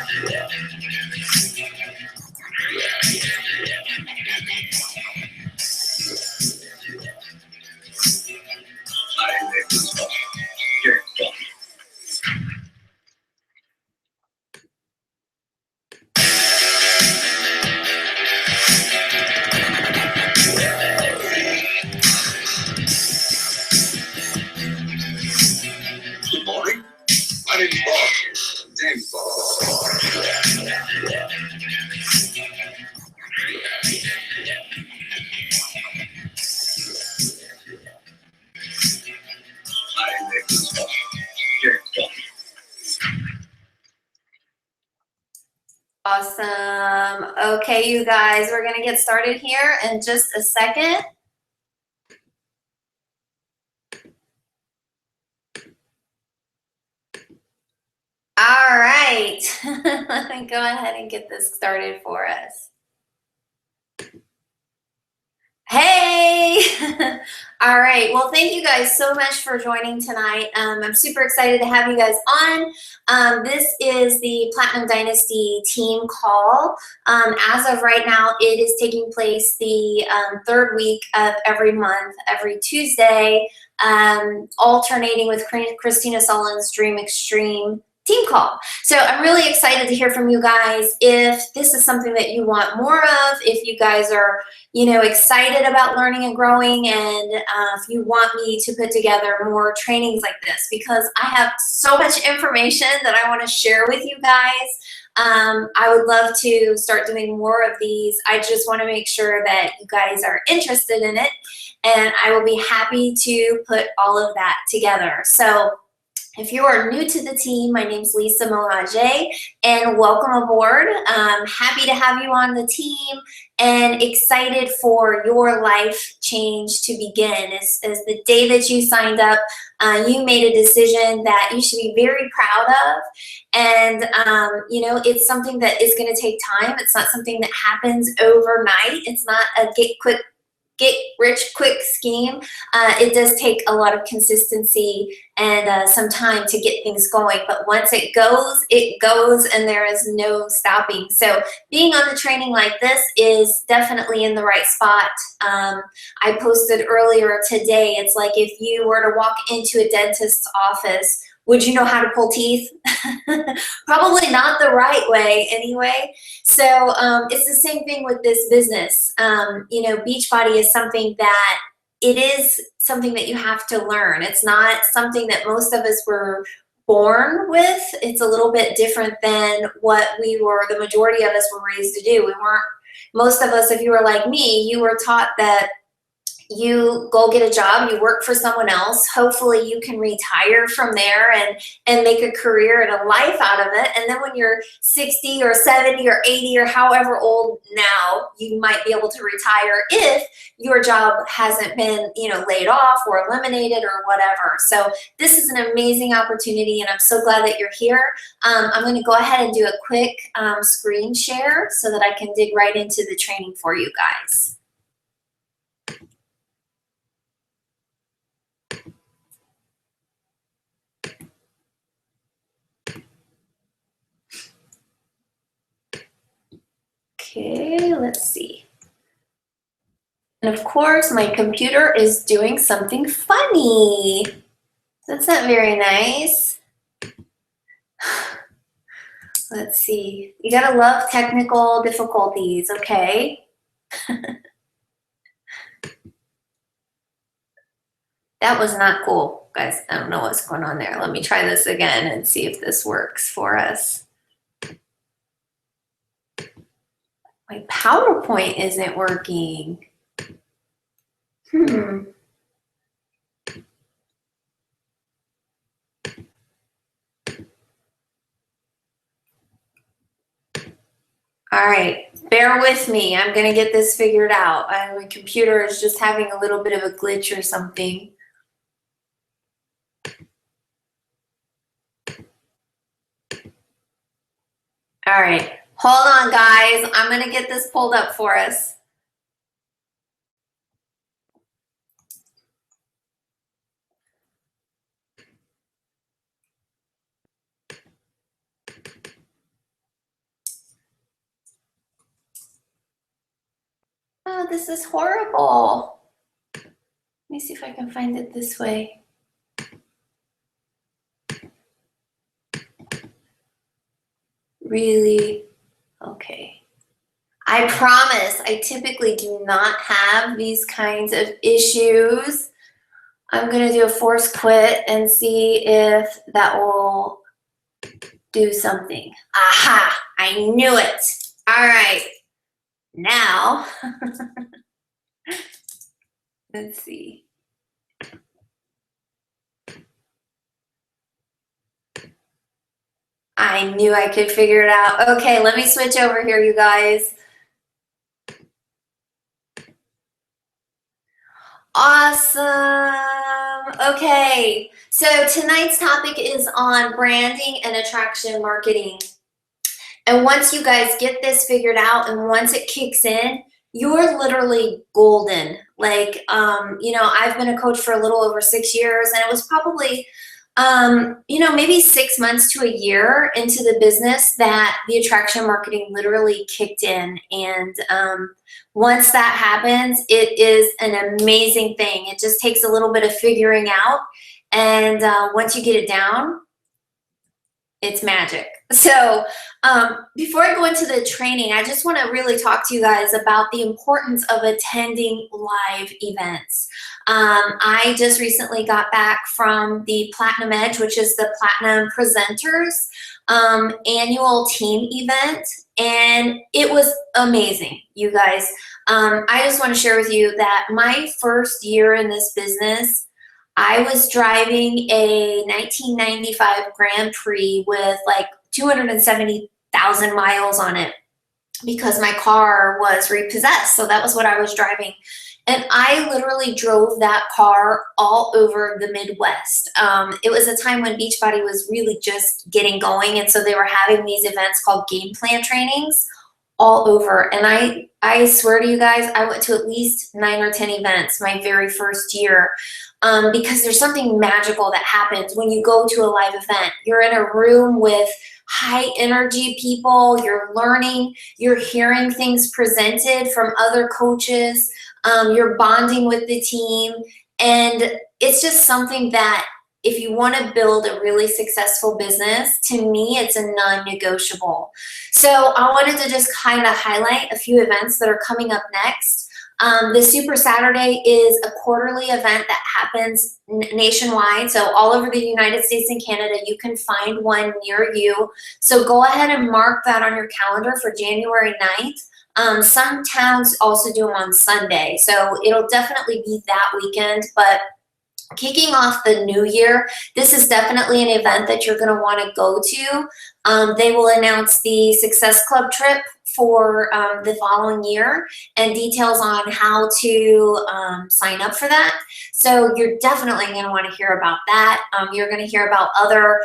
Good morning. My name's Bob. James Bob. Awesome. Okay, you guys, we're going to get started here in just a second. All right. Let me go ahead and get this started for us. Hey! All right. Well, thank you guys so much for joining tonight. I'm super excited to have you guys on. This is the Platinum Dynasty team call. As of right now, it is taking place the third week of every month, every Tuesday, alternating with Christina Sullen's Dream Extreme team call. So I'm really excited to hear from you guys. If this is something that you want more of, if you guys are, you know, excited about learning and growing, and if you want me to put together more trainings like this, because I have so much information that I want to share with you guys. I would love to start doing more of these. I just want to make sure that you guys are interested in it, and I will be happy to put all of that together. So if you are new to the team, my name's Lisa Mohager, and welcome aboard. Happy to have you on the team and excited for your life change to begin. As the day that you signed up, you made a decision that you should be very proud of. And, you know, it's something that is going to take time. It's not something that happens overnight. It's not a get rich quick scheme. It does take a lot of consistency and some time to get things going, but once it goes, and there is no stopping. So being on the training like this is definitely in the right spot. I posted earlier today, it's like if you were to walk into a dentist's office, would you know how to pull teeth? Probably not the right way anyway. So it's the same thing with this business. You know, Beachbody is something that it is something that you have to learn. It's not something that most of us were born with. It's a little bit different than what the majority of us were raised to do. Most of us, if you were like me, you were taught that you go get a job, you work for someone else, hopefully you can retire from there and make a career and a life out of it. And then when you're 60 or 70 or 80 or however old now, you might be able to retire if your job hasn't been, you know, laid off or eliminated or whatever. So this is an amazing opportunity, and I'm so glad that you're here. I'm going to go ahead and do a quick screen share so that I can dig right into the training for you guys. Okay, let's see. And of course, my computer is doing something funny. That's not very nice. Let's see. You gotta love technical difficulties, okay? That was not cool, guys. I don't know what's going on there. Let me try this again and see if this works for us. My PowerPoint isn't working. All right, bear with me. I'm gonna get this figured out. My computer is just having a little bit of a glitch or something. All right, hold on, guys. I'm gonna get this pulled up for us. Oh, this is horrible. Let me see if I can find it this way. Really? Okay. I promise I typically do not have these kinds of issues. I'm going to do a force quit and see if that will do something. Aha! I knew it. All right. Now, let's see. I knew I could figure it out. Okay, let me switch over here, you guys. Awesome. Okay, so tonight's topic is on branding and attraction marketing. And once you guys get this figured out and once it kicks in, you're literally golden. Like, I've been a coach for a little over 6 years, and it was probably maybe 6 months to a year into the business that the attraction marketing literally kicked in. And once that happens, it is an amazing thing. It just takes a little bit of figuring out. And once you get it down, it's magic. So before I go into the training, I just want to really talk to you guys about the importance of attending live events. I just recently got back from the Platinum Edge, which is the Platinum Presenters annual team event, and it was amazing, you guys. I just want to share with you that my first year in this business, I was driving a 1995 Grand Prix with like 270,000 miles on it because my car was repossessed. So that was what I was driving. And I literally drove that car all over the Midwest. It was a time when Beachbody was really just getting going. And so they were having these events called game plan trainings all over. And I swear to you guys, I went to at least 9 or 10 events my very first year. Because there's something magical that happens when you go to a live event. You're in a room with high energy people, you're learning, you're hearing things presented from other coaches, you're bonding with the team, and it's just something that if you want to build a really successful business, to me, it's a non-negotiable. So I wanted to just kind of highlight a few events that are coming up next. The Super Saturday is a quarterly event that happens nationwide. So all over the United States and Canada, you can find one near you. So go ahead and mark that on your calendar for January 9th. Some towns also do them on Sunday. So it'll definitely be that weekend. But kicking off the new year, this is definitely an event that you're going to want to go to. They will announce the Success Club trip for the following year and details on how to sign up for that. So you're definitely going to want to hear about that. You're going to hear about other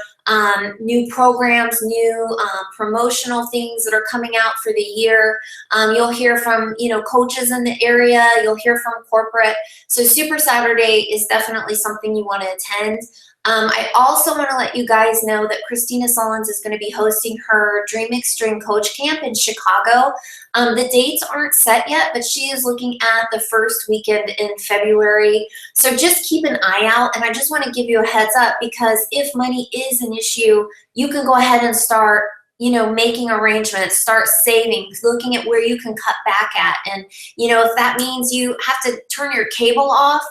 new programs, new promotional things that are coming out for the year. You'll hear from coaches in the area. You'll hear from corporate. So Super Saturday is definitely something you want to attend. I also want to let you guys know that Christina Sullins is going to be hosting her Dream Extreme Coach Camp in Chicago. The dates aren't set yet, but she is looking at the first weekend in February. So just keep an eye out. And I just want to give you a heads up, because if money is an issue, you can go ahead and start making arrangements, start saving, looking at where you can cut back at. And, if that means you have to turn your cable off,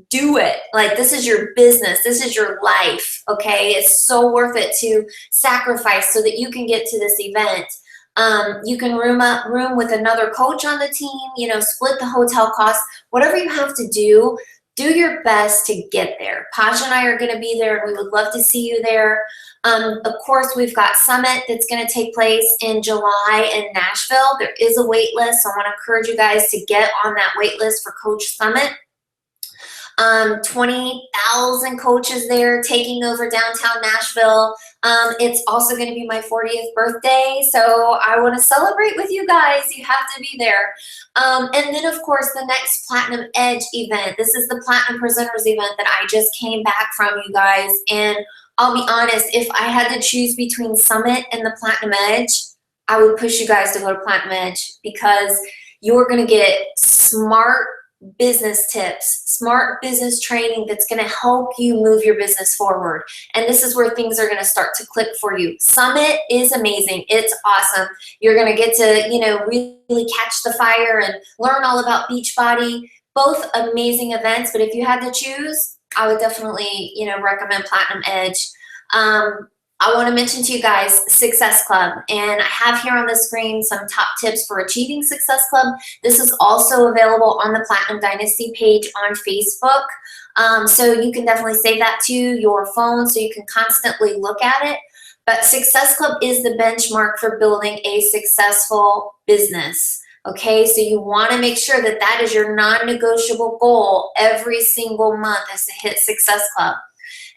do it. Like, this is your business. This is your life. Okay. It's so worth it to sacrifice so that you can get to this event. You can room with another coach on the team, split the hotel costs, whatever you have to do your best to get there. Paja and I are going to be there, and we would love to see you there. Of course, we've got Summit that's going to take place in July in Nashville. There is a wait list. So I want to encourage you guys to get on that wait list for Coach Summit. 20,000 coaches there taking over downtown Nashville. It's also going to be my 40th birthday, so I want to celebrate with you guys. You have to be there. And then, of course, the next Platinum Edge event. This is the Platinum Presenters event that I just came back from, you guys. And I'll be honest, if I had to choose between Summit and the Platinum Edge, I would push you guys to go to Platinum Edge, because you're going to get smart business tips, smart business training that's going to help you move your business forward. And this is where things are going to start to click for you. Summit is amazing. It's awesome. You're going to get to, really catch the fire and learn all about Beachbody. Both amazing events, but if you had to choose, I would definitely, recommend Platinum Edge. I want to mention to you guys Success Club, and I have here on the screen some top tips for achieving Success Club. This is also available on the Platinum Dynasty page on Facebook, so you can definitely save that to your phone so you can constantly look at it. But Success Club is the benchmark for building a successful business. Okay, so you want to make sure that that is your non-negotiable goal every single month, is to hit Success Club.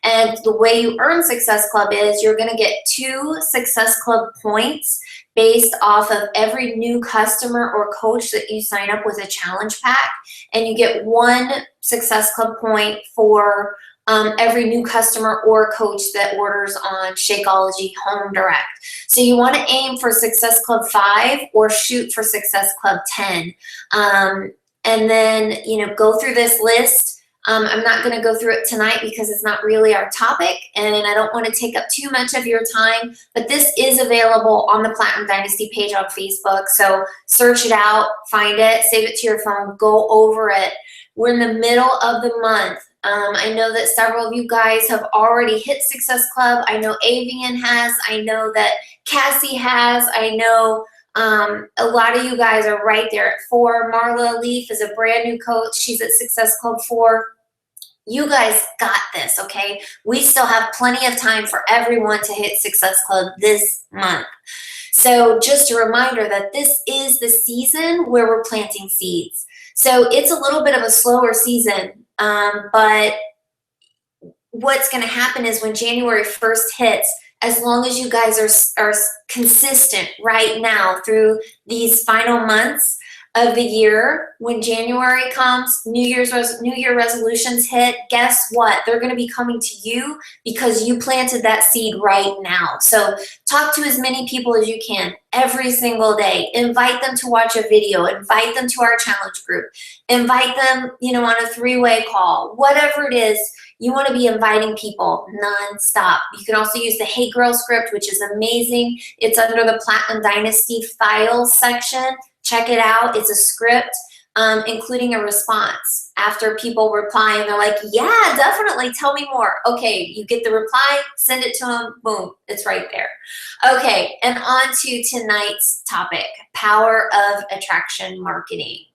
And the way you earn Success Club is you're going to get 2 Success Club points based off of every new customer or coach that you sign up with a challenge pack. And you get 1 Success Club point for every new customer or coach that orders on Shakeology Home Direct. So you want to aim for Success Club 5 or shoot for Success Club 10. And then, go through this list. I'm not going to go through it tonight because it's not really our topic and I don't want to take up too much of your time, but this is available on the Platinum Dynasty page on Facebook. So search it out, find it, save it to your phone, go over it. We're in the middle of the month. I know that several of you guys have already hit Success Club. I know Avian has. I know that Cassie has. I know a lot of you guys are right there at 4. Marla Leaf is a brand new coach. She's at Success Club 4. You guys got this, okay? We still have plenty of time for everyone to hit Success Club this month. So just a reminder that this is the season where we're planting seeds. So it's a little bit of a slower season, but what's going to happen is when January 1st hits, as long as you guys are consistent right now through these final months of the year, when January comes, New Year resolutions hit, guess what? They're going to be coming to you because you planted that seed right now. So talk to as many people as you can every single day. Invite them to watch a video. Invite them to our challenge group. Invite them, on a 3-way call. Whatever it is, you want to be inviting people nonstop. You can also use the Hey Girl script, which is amazing. It's under the Platinum Dynasty files section. Check it out. It's a script, including a response. After people reply and they're like, yeah, definitely, tell me more. Okay, you get the reply, send it to them, boom, it's right there. Okay, and on to tonight's topic, power of attraction marketing.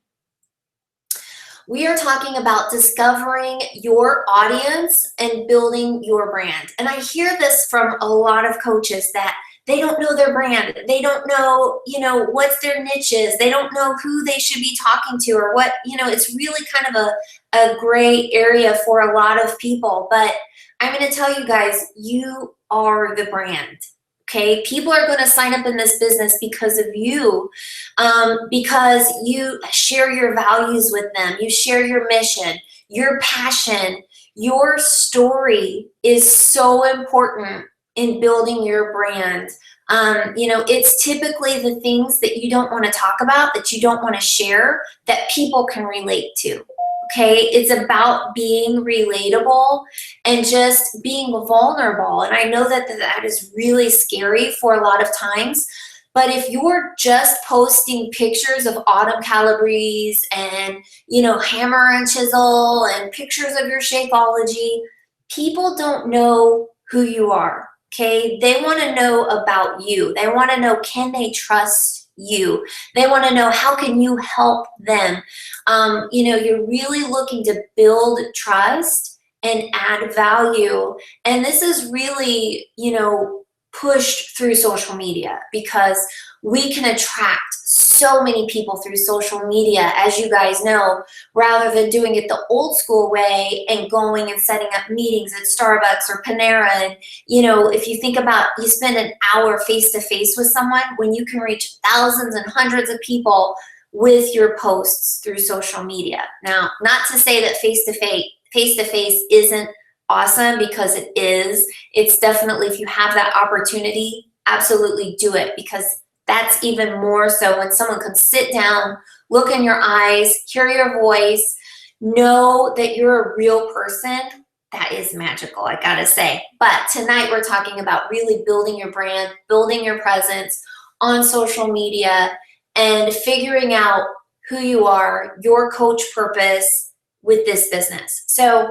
We are talking about discovering your audience and building your brand. And I hear this from a lot of coaches that they don't know their brand. They don't know, what's their niches. They don't know who they should be talking to or what, it's really kind of a gray area for a lot of people. But I'm going to tell you guys, you are the brand. Okay, people are going to sign up in this business because of you, because you share your values with them. You share your mission, your passion, your story is so important in building your brand. It's typically the things that you don't want to talk about, that you don't want to share, that people can relate to. Okay, it's about being relatable and just being vulnerable. And I know that that is really scary for a lot of times, but if you're just posting pictures of autumn Calabres and, hammer and chisel and pictures of your Shakeology, people don't know who you are. Okay, they want to know about you. They want to know, can they trust you? They want to know, how can you help them? You're really looking to build trust and add value. And this is really, pushed through social media because we can attract so many people through social media, as you guys know, rather than doing it the old school way and going and setting up meetings at Starbucks or Panera. And, if you think about, you spend an hour face-to-face with someone when you can reach thousands and hundreds of people with your posts through social media. Now, not to say that face-to-face isn't awesome, because it is. It's definitely, if you have that opportunity, absolutely do it, because That's even more so when someone can sit down, look in your eyes, hear your voice, know that you're a real person. That is magical, I gotta say. But tonight we're talking about really building your brand, building your presence on social media, and figuring out who you are, your coach purpose with this business. So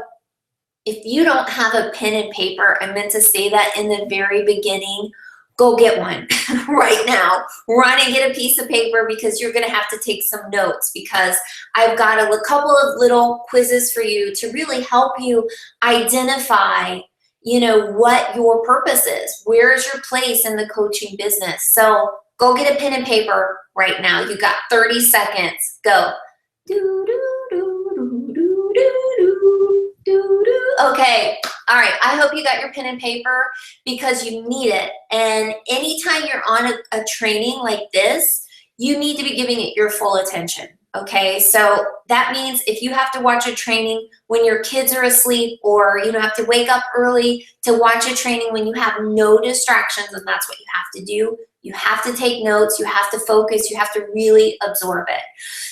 if you don't have a pen and paper, I meant to say that in the very beginning, go get one right now. Run and get a piece of paper because you're gonna have to take some notes, because I've got a couple of little quizzes for you to really help you identify, what your purpose is. Where is your place in the coaching business? So go get a pen and paper right now. You got 30 seconds. Go. Okay, all right, I hope you got your pen and paper because you need it. And anytime you're on a training like this, you need to be giving it your full attention, okay? So that means if you have to watch a training when your kids are asleep, or you don't have to wake up early to watch a training when you have no distractions, and that's what you have to do. You have to take notes, you have to focus, you have to really absorb it.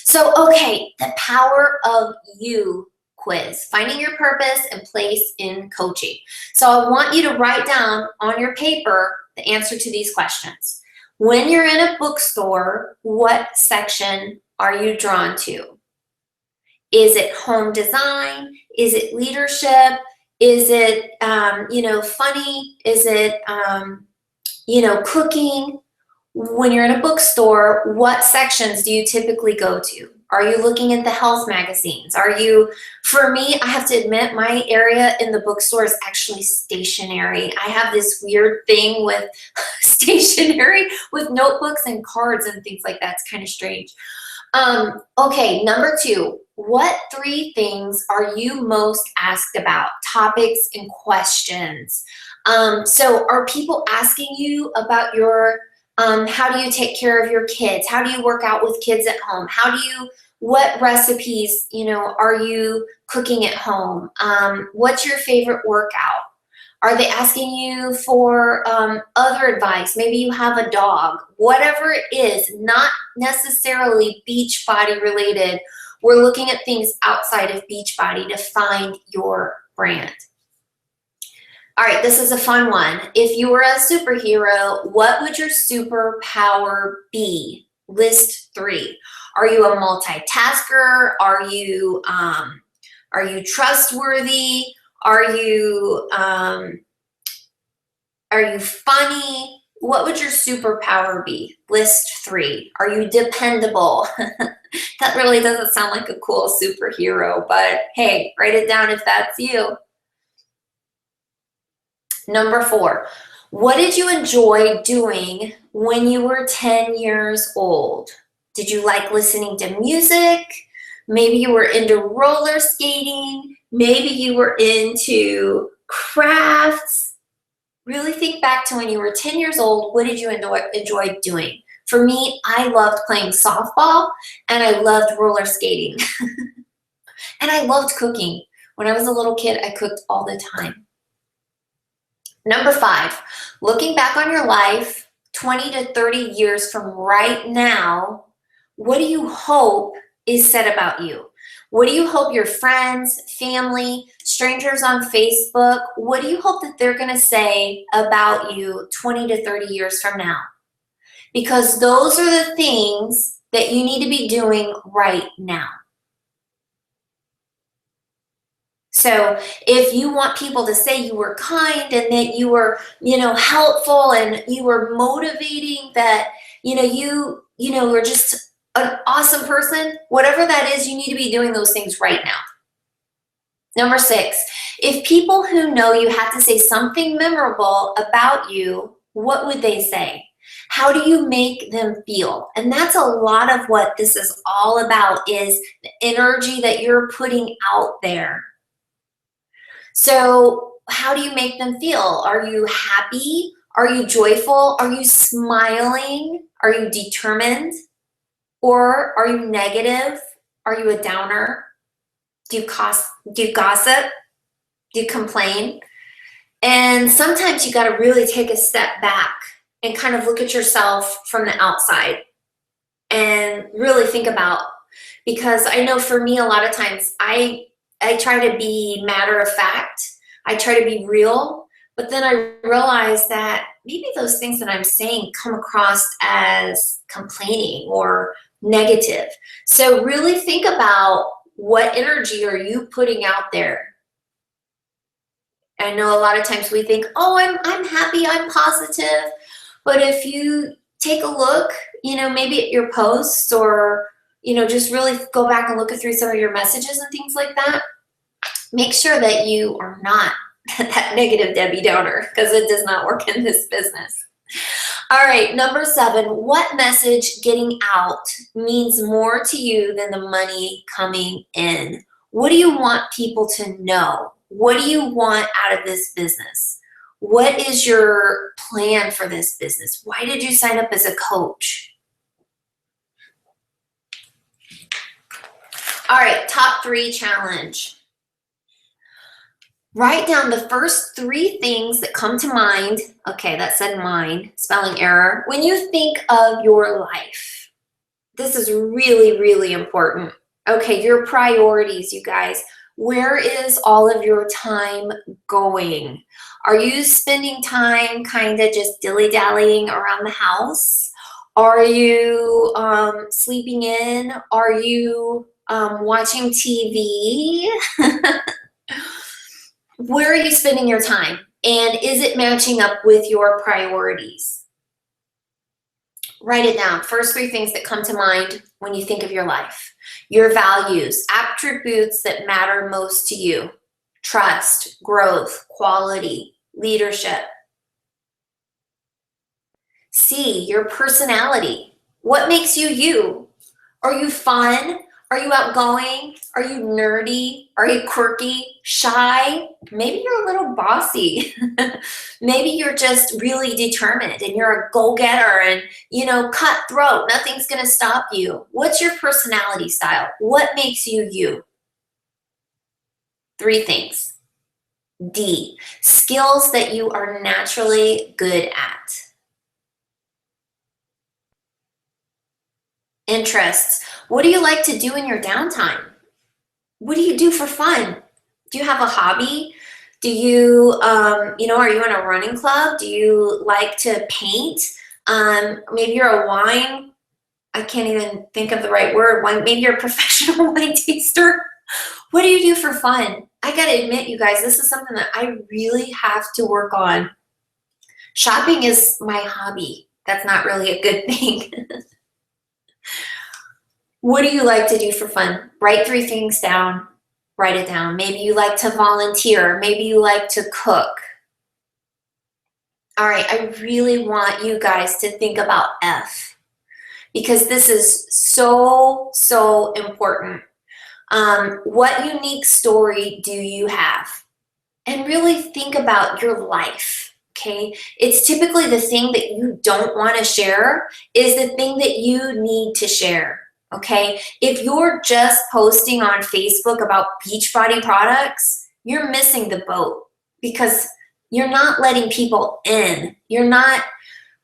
So, okay, the power of you quiz, finding your purpose and place in coaching. So I want you to write down on your paper the answer to these questions. When you're in a bookstore, what section are you drawn to? Is it home design? Is it leadership? Is it, funny? Is it, cooking? When you're in a bookstore, what sections do you typically go to? Are you looking at the health magazines? For me, I have to admit, my area in the bookstore is actually stationery. I have this weird thing with stationery, with notebooks and cards and things like that. It's kind of strange. Okay, number 2, what 3 things are you most asked about? Topics and questions. So are people asking you about your how do you take care of your kids? How do you work out with kids at home? What recipes, are you cooking at home? What's your favorite workout? Are they asking you for other advice? Maybe you have a dog. Whatever it is, not necessarily Beachbody related. We're looking at things outside of Beachbody to find your brand. All right, this is a fun one. If you were a superhero, what would your superpower be? List 3. Are you a multitasker? Are you trustworthy? Are you funny? What would your superpower be? List 3. Are you dependable? That really doesn't sound like a cool superhero, but hey, write it down if that's you. Number 4, what did you enjoy doing when you were 10 years old? Did you like listening to music? Maybe you were into roller skating. Maybe you were into crafts. Really think back to when you were 10 years old. What did you enjoy doing? For me, I loved playing softball and I loved roller skating. And I loved cooking. When I was a little kid, I cooked all the time. Number 5, looking back on your life 20 to 30 years from right now, what do you hope is said about you? What do you hope your friends, family, strangers on Facebook, what do you hope that they're going to say about you 20 to 30 years from now? Because those are the things that you need to be doing right now. So if you want people to say you were kind and that you were, helpful and you were motivating, that, you were just an awesome person, whatever that is, you need to be doing those things right now. Number 6, if people who know you had to say something memorable about you, what would they say? How do you make them feel? And that's a lot of what this is all about, is the energy that you're putting out there. So how do you make them feel? Are you happy? Are you joyful? Are you smiling? Are you determined? Or are you negative? Are you a downer? Do you gossip? Do you complain? And sometimes you got to really take a step back and kind of look at yourself from the outside and really think about, because I know for me, a lot of times I try to be matter of fact. I try to be real, but then I realize that maybe those things that I'm saying come across as complaining or negative. So really think about, what energy are you putting out there? I know a lot of times we think, oh, I'm happy, I'm positive. But if you take a look, maybe at your posts, or, just really go back and look through some of your messages and things like that, make sure that you are not that negative Debbie Downer, because it does not work in this business. All right, number 7, what message getting out means more to you than the money coming in? What do you want people to know? What do you want out of this business? What is your plan for this business? Why did you sign up as a coach? All right, top 3 challenge. Write down the first 3 things that come to mind. Okay, that said mind, spelling error. When you think of your life, this is really, really important. Okay, your priorities, you guys. Where is all of your time going? Are you spending time kind of just dilly-dallying around the house? Are you sleeping in? Are you watching TV? Where are you spending your time? And is it matching up with your priorities? Write it down. First 3 things that come to mind when you think of your life. Your values, attributes that matter most to you. Trust, growth, quality, leadership. C, your personality. What makes you you? Are you fun? Are you outgoing? Are you nerdy? Are you quirky, shy? Maybe you're a little bossy. Maybe you're just really determined and you're a go-getter and, cutthroat. Nothing's going to stop you. What's your personality style? What makes you you? 3 things. D, skills that you are naturally good at. Interests. What do you like to do in your downtime? What do you do for fun? Do you have a hobby? Do you, are you in a running club? Do you like to paint? Maybe you're a wine, I can't even think of the right word, maybe you're a professional wine taster. What do you do for fun? I gotta admit, you guys, this is something that I really have to work on. Shopping is my hobby. That's not really a good thing. What do you like to do for fun? Write 3 things down. Write it down. Maybe you like to volunteer. Maybe you like to cook. All right, I really want you guys to think about F, because this is so, so important. What unique story do you have? And really think about your life, okay? It's typically the thing that you don't want to share is the thing that you need to share. Okay, if you're just posting on Facebook about Beachbody products, you're missing the boat, because you're not letting people in. You're not,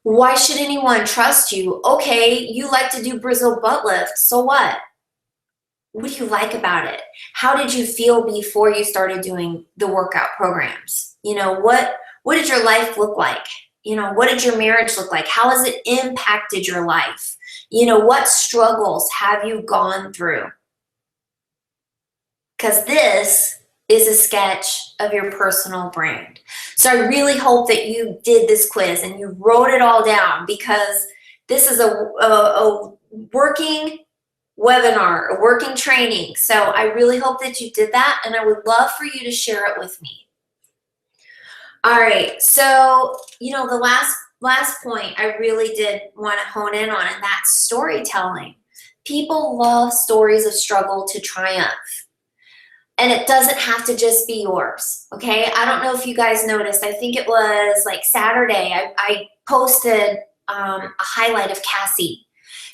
why should anyone trust you? Okay, you like to do Brazil butt lift, so what? What do you like about it? How did you feel before you started doing the workout programs? What did your life look like? What did your marriage look like? How has it impacted your life? What struggles have you gone through? Because this is a sketch of your personal brand. So I really hope that you did this quiz and you wrote it all down, because this is a working webinar, a working training. So I really hope that you did that, and I would love for you to share it with me. All right, so, the last point I really did want to hone in on, and that's storytelling. People love stories of struggle to triumph. And it doesn't have to just be yours, okay? I don't know if you guys noticed. I think it was like Saturday, I posted a highlight of Cassie,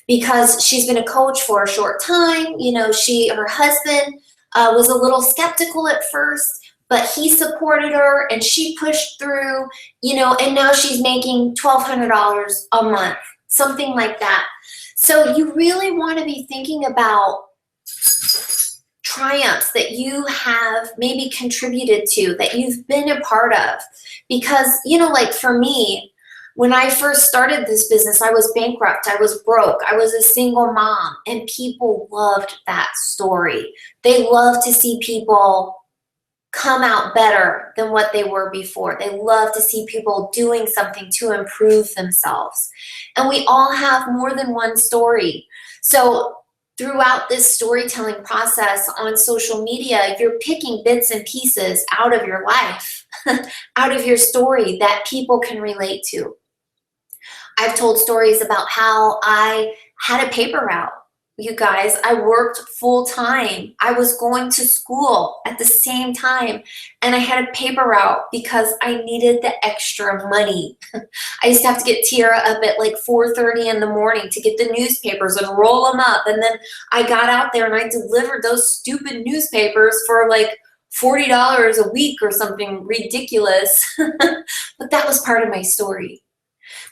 because she's been a coach for a short time. Her husband was a little skeptical at first, but he supported her and she pushed through, you know, and now she's making $1,200 a month, something like that. So you really want to be thinking about triumphs that you have maybe contributed to, that you've been a part of. Because, you know, like for me, when I first started this business, I was bankrupt, I was broke, I was a single mom, and people loved that story. They love to see people come out better than what they were before. They love to see people doing something to improve themselves. And we all have more than one story. So throughout this storytelling process on social media, you're picking bits and pieces out of your life, out of your story that people can relate to. I've told stories about how I had a paper route. You guys, I worked full time. I was going to school at the same time, and I had a paper route because I needed the extra money. I used to have to get Tiara up at like 4:30 in the morning to get the newspapers and roll them up. And then I got out there and I delivered those stupid newspapers for like $40 a week or something ridiculous. But that was part of my story.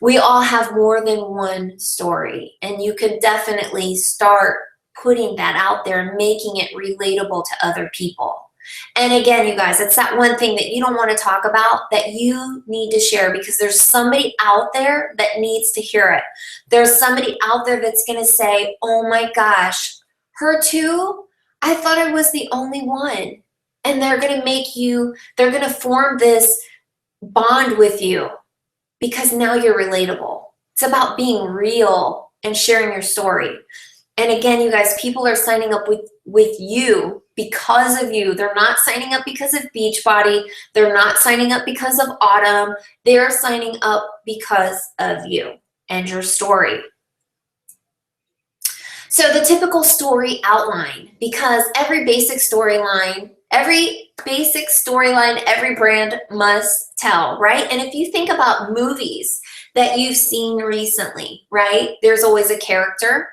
We all have more than one story, and you could definitely start putting that out there and making it relatable to other people. And again, you guys, it's that one thing that you don't want to talk about that you need to share, because there's somebody out there that needs to hear it. There's somebody out there that's going to say, oh my gosh, her too? I thought I was the only one. And they're going to form this bond with you, because now you're relatable. It's about being real and sharing your story. And again, you guys, people are signing up with you because of you. They're not signing up because of Beachbody. They're not signing up because of Autumn. They're signing up because of you and your story. So the typical story outline, because every basic storyline, every brand must tell, right? And if you think about movies that you've seen recently, right? There's always a character.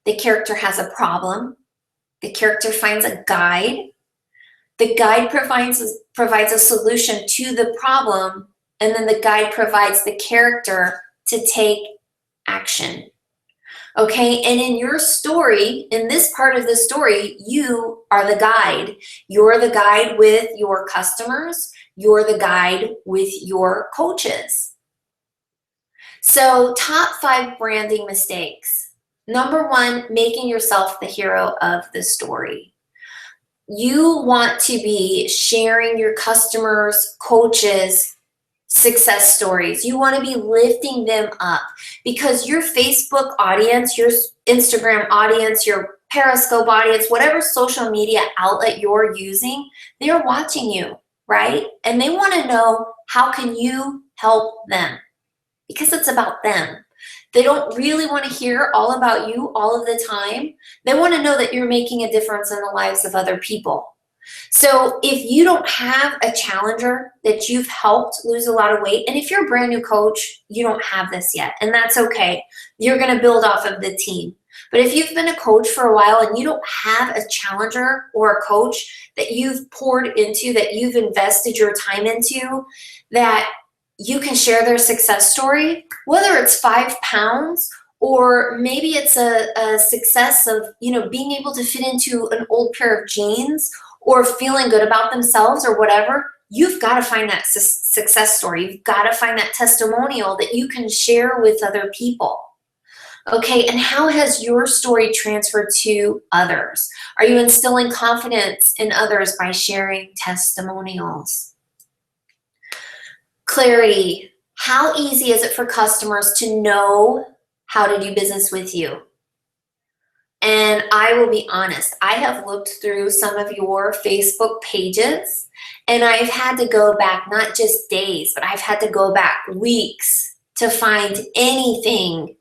The character has a problem. The character finds a guide. The guide provides a solution to the problem, and then the guide provides the character to take action. Okay, and in your story, in this part of the story, you are the guide. You're the guide with your customers. You're the guide with your coaches. So, top 5 branding mistakes. Number 1, making yourself the hero of the story. You want to be sharing your customers, coaches, success stories. You want to be lifting them up, because your Facebook audience, your Instagram audience, your Periscope audience, whatever social media outlet you're using, they're watching you, right? And they want to know, how can you help them? Because it's about them. They don't really want to hear all about you all of the time. They want to know that you're making a difference in the lives of other people. So if you don't have a challenger that you've helped lose a lot of weight, and if you're a brand new coach, you don't have this yet, and that's okay. You're going to build off of the team. But if you've been a coach for a while and you don't have a challenger or a coach that you've poured into, that you've invested your time into, that you can share their success story, whether it's 5 pounds or maybe it's a success of, you know, being able to fit into an old pair of jeans, or feeling good about themselves, or whatever, you've got to find that success story. You've got to find that testimonial that you can share with other people. Okay, and how has your story transferred to others? Are you instilling confidence in others by sharing testimonials? Clarity. How easy is it for customers to know how to do business with you? And I will be honest, I have looked through some of your Facebook pages, and I've had to go back not just days, but I've had to go back weeks to find anything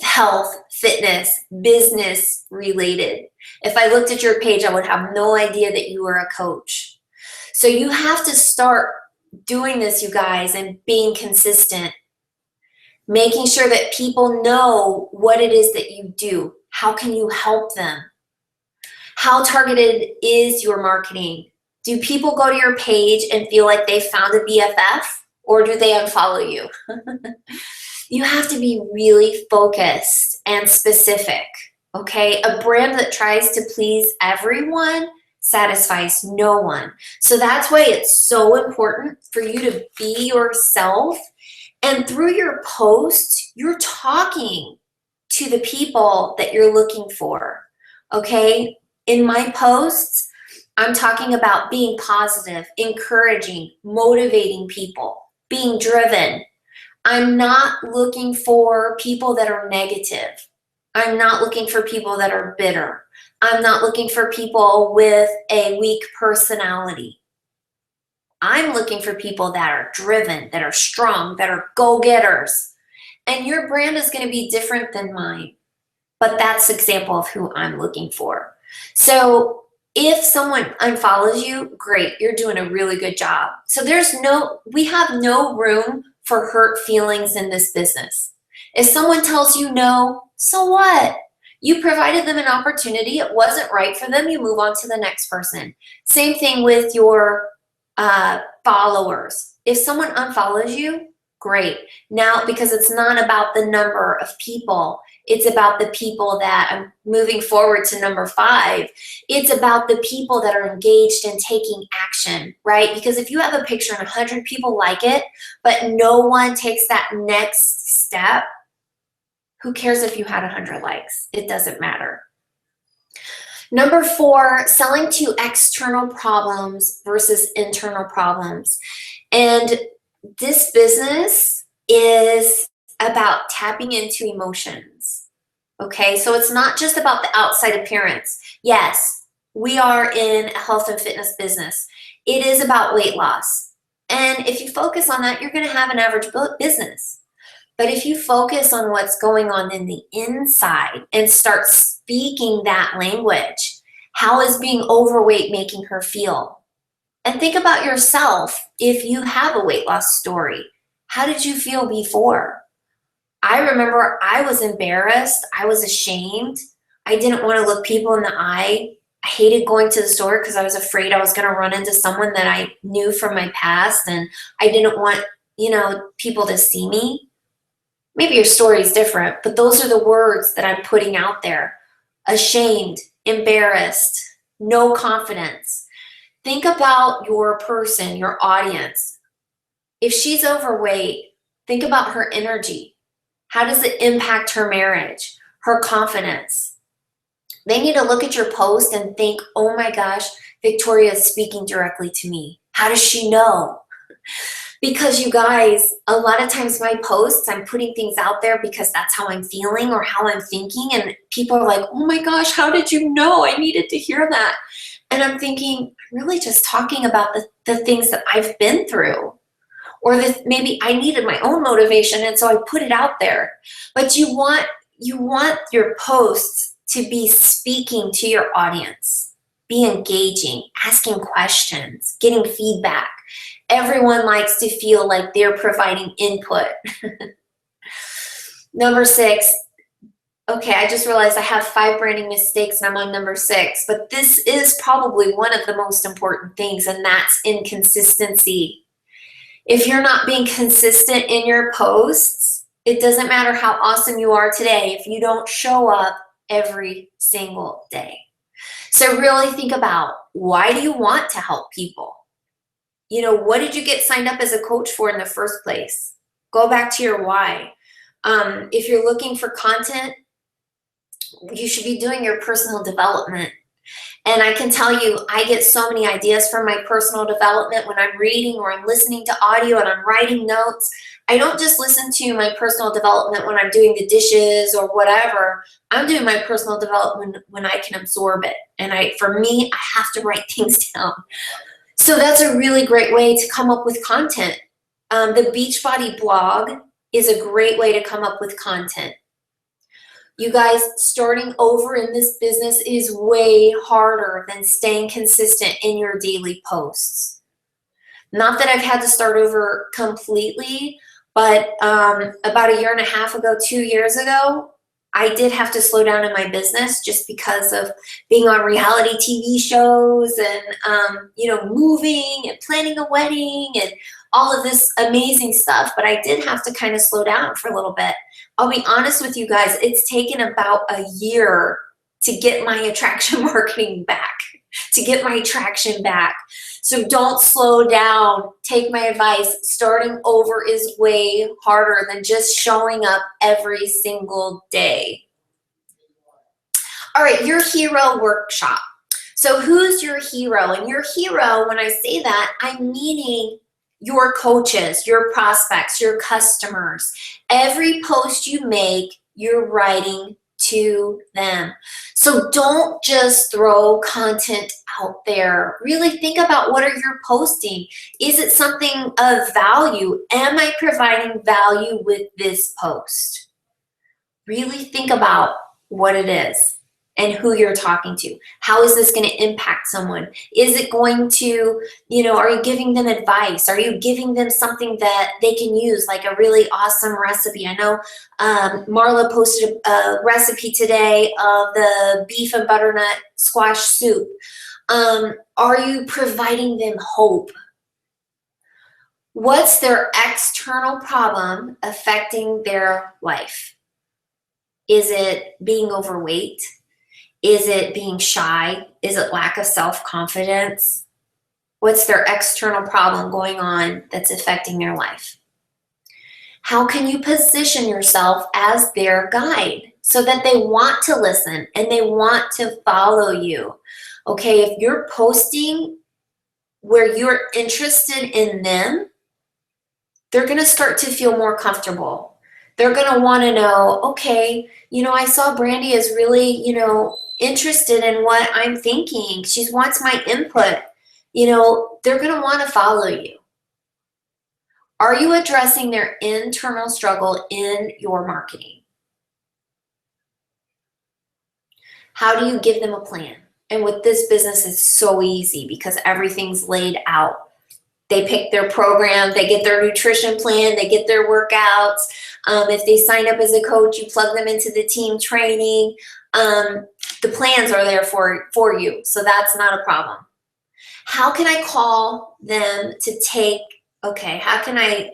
health, fitness, business related. If I looked at your page, I would have no idea that you were a coach. So you have to start doing this, you guys, and being consistent, making sure that people know what it is that you do. How can you help them? How targeted is your marketing? Do people go to your page and feel like they found a BFF, or do they unfollow you? You have to be really focused and specific, okay? A brand that tries to please everyone satisfies no one. So that's why it's so important for you to be yourself. And through your posts, you're talking to the people that you're looking for, okay? In my posts, I'm talking about being positive, encouraging, motivating people, being driven. I'm not looking for people that are negative. I'm not looking for people that are bitter. I'm not looking for people with a weak personality. I'm looking for people that are driven, that are strong, that are go-getters. And your brand is going to be different than mine, but that's an example of who I'm looking for. So if someone unfollows you, great, you're doing a really good job. So we have no room for hurt feelings in this business. If someone tells you no, so what? You provided them an opportunity. It wasn't right for them. You move on to the next person. Same thing with your followers. If someone unfollows you, great. Now, because it's not about the number of people, it's about the people that I'm moving forward to number 5. It's about the people that are engaged in taking action, right? Because if you have a picture and 100 people like it, but no one takes that next step, who cares if you had 100 likes? It doesn't matter. Number 4, selling to external problems versus internal problems. And this business is about tapping into emotions. Okay, so it's not just about the outside appearance. Yes, we are in a health and fitness business. It is about weight loss. And if you focus on that, you're going to have an average business. But if you focus on what's going on in the inside and start speaking that language, how is being overweight making her feel? And think about yourself. If you have a weight loss story, how did you feel before? I remember I was embarrassed. I was ashamed. I didn't want to look people in the eye. I hated going to the store because I was afraid I was going to run into someone that I knew from my past, and I didn't want, people to see me. Maybe your story is different, but those are the words that I'm putting out there. Ashamed, embarrassed, no confidence. Think about your person, your audience. If she's overweight, think about her energy. How does it impact her marriage, her confidence? They need to look at your post and think, oh my gosh, Victoria is speaking directly to me. How does she know? Because you guys, a lot of times my posts, I'm putting things out there because that's how I'm feeling or how I'm thinking. And people are like, oh my gosh, how did you know? I needed to hear that. And I'm thinking, I'm really just talking about the things that I've been through. Or that maybe I needed my own motivation, and so I put it out there. But you want your posts to be speaking to your audience, be engaging, asking questions, getting feedback. Everyone likes to feel like they're providing input. Number 6. Okay, I just realized I have 5 branding mistakes and I'm on number 6, but this is probably one of the most important things, and that's inconsistency. If you're not being consistent in your posts, it doesn't matter how awesome you are today if you don't show up every single day. So really think about, why do you want to help people? What did you get signed up as a coach for in the first place? Go back to your why. If you're looking for content, you should be doing your personal development. And I can tell you, I get so many ideas from my personal development when I'm reading or I'm listening to audio and I'm writing notes. I don't just listen to my personal development when I'm doing the dishes or whatever. I'm doing my personal development when I can absorb it. And for me, I have to write things down. So that's a really great way to come up with content. The Beachbody blog is a great way to come up with content. You guys, starting over in this business is way harder than staying consistent in your daily posts. Not that I've had to start over completely, but about a year and a half ago, 2 years ago, I did have to slow down in my business just because of being on reality TV shows and, moving and planning a wedding and all of this amazing stuff. But I did have to kind of slow down for a little bit. I'll be honest with you guys, it's taken about a year to get my attraction marketing back, to get my traction back. So don't slow down. Take my advice. Starting over is way harder than just showing up every single day. All right, your hero workshop. So who's your hero? And your hero, when I say that, I'm meaning your coaches, your prospects, your customers. Every post you make, you're writing to them. So don't just throw content out there. Really think about what are you posting. Is it something of value? Am I providing value with this post? Really think about what it is and who you're talking to. How is this going to impact someone? Is it going to, are you giving them advice? Are you giving them something that they can use, like a really awesome recipe? I know Marla posted a recipe today of the beef and butternut squash soup. Are you providing them hope? What's their external problem affecting their life? Is it being overweight? Is it being shy? Is it lack of self-confidence? What's their external problem going on that's affecting their life? How can you position yourself as their guide so that they want to listen and they want to follow you? Okay, if you're posting where you're interested in them, they're going to start to feel more comfortable. They're going to want to know, okay, I saw Brandy is really, interested in what I'm thinking. She wants my input. They're going to want to follow you. Are you addressing their internal struggle in your marketing? How do you give them a plan? And with this business, it's so easy because everything's laid out. They pick their program, they get their nutrition plan, they get their workouts. If they sign up as a coach, you plug them into the team training. The plans are there for you, so that's not a problem. How can I call them to take, okay, how can I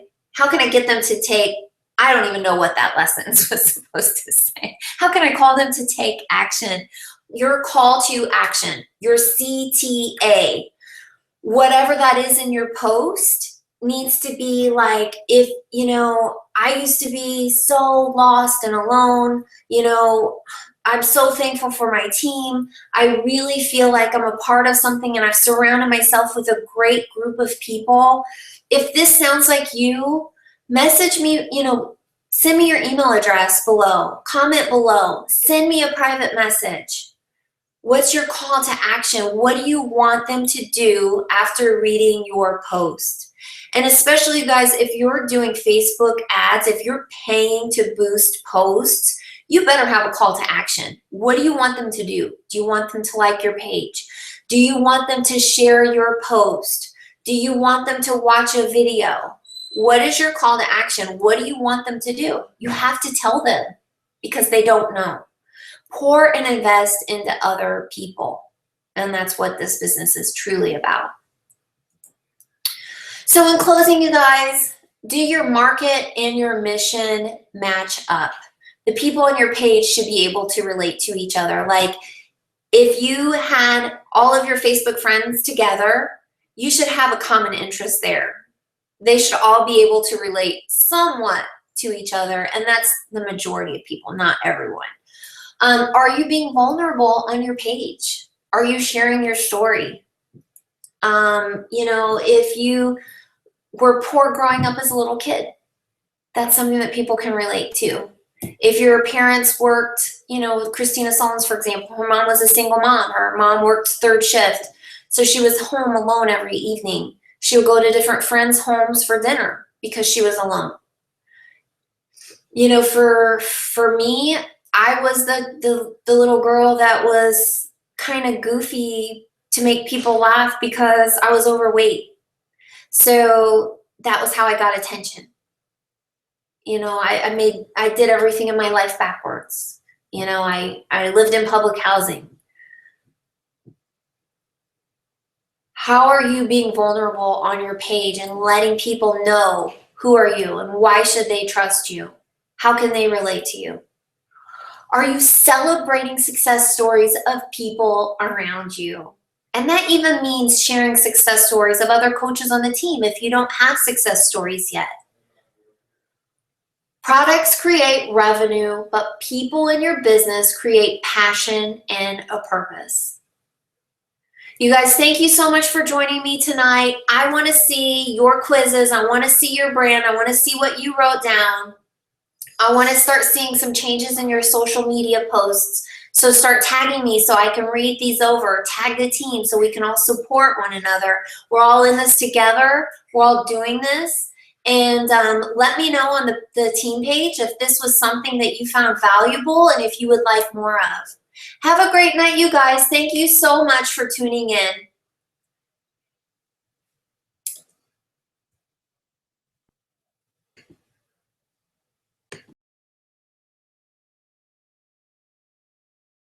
get them to take, I don't even know what that lesson was supposed to say. How can I call them to take action? Your call to action, your CTA, whatever that is in your post needs to be like, if, I used to be so lost and alone, I'm so thankful for my team. I really feel like I'm a part of something and I've surrounded myself with a great group of people. If this sounds like you, message me, send me your email address below, comment below, send me a private message. What's your call to action? What do you want them to do after reading your post? And especially, you guys, if you're doing Facebook ads, if you're paying to boost posts, you better have a call to action. What do you want them to do? Do you want them to like your page? Do you want them to share your post? Do you want them to watch a video? What is your call to action? What do you want them to do? You have to tell them because they don't know. Pour and invest into other people. And that's what this business is truly about. So in closing, you guys, do your market and your mission match up? The people on your page should be able to relate to each other. Like if you had all of your Facebook friends together, you should have a common interest there. They should all be able to relate somewhat to each other. And that's the majority of people, not everyone. Are you being vulnerable on your page? Are you sharing your story? If you were poor growing up as a little kid, that's something that people can relate to. If your parents worked, with Christina Solons, for example, her mom was a single mom. Her mom worked third shift, so she was home alone every evening. She would go to different friends' homes for dinner because she was alone. For me, I was the little girl that was kind of goofy to make people laugh because I was overweight. So that was how I got attention. I did everything in my life backwards. You know, I lived in public housing. How are you being vulnerable on your page and letting people know who are you and why should they trust you? How can they relate to you? Are you celebrating success stories of people around you? And that even means sharing success stories of other coaches on the team if you don't have success stories yet. Products create revenue, but people in your business create passion and a purpose. You guys, thank you so much for joining me tonight. I want to see your quizzes. I want to see your brand. I want to see what you wrote down. I want to start seeing some changes in your social media posts. So start tagging me so I can read these over. Tag the team so we can all support one another. We're all in this together. We're all doing this. And let me know on the team page if this was something that you found valuable and if you would like more of. Have a great night, you guys. Thank you so much for tuning in.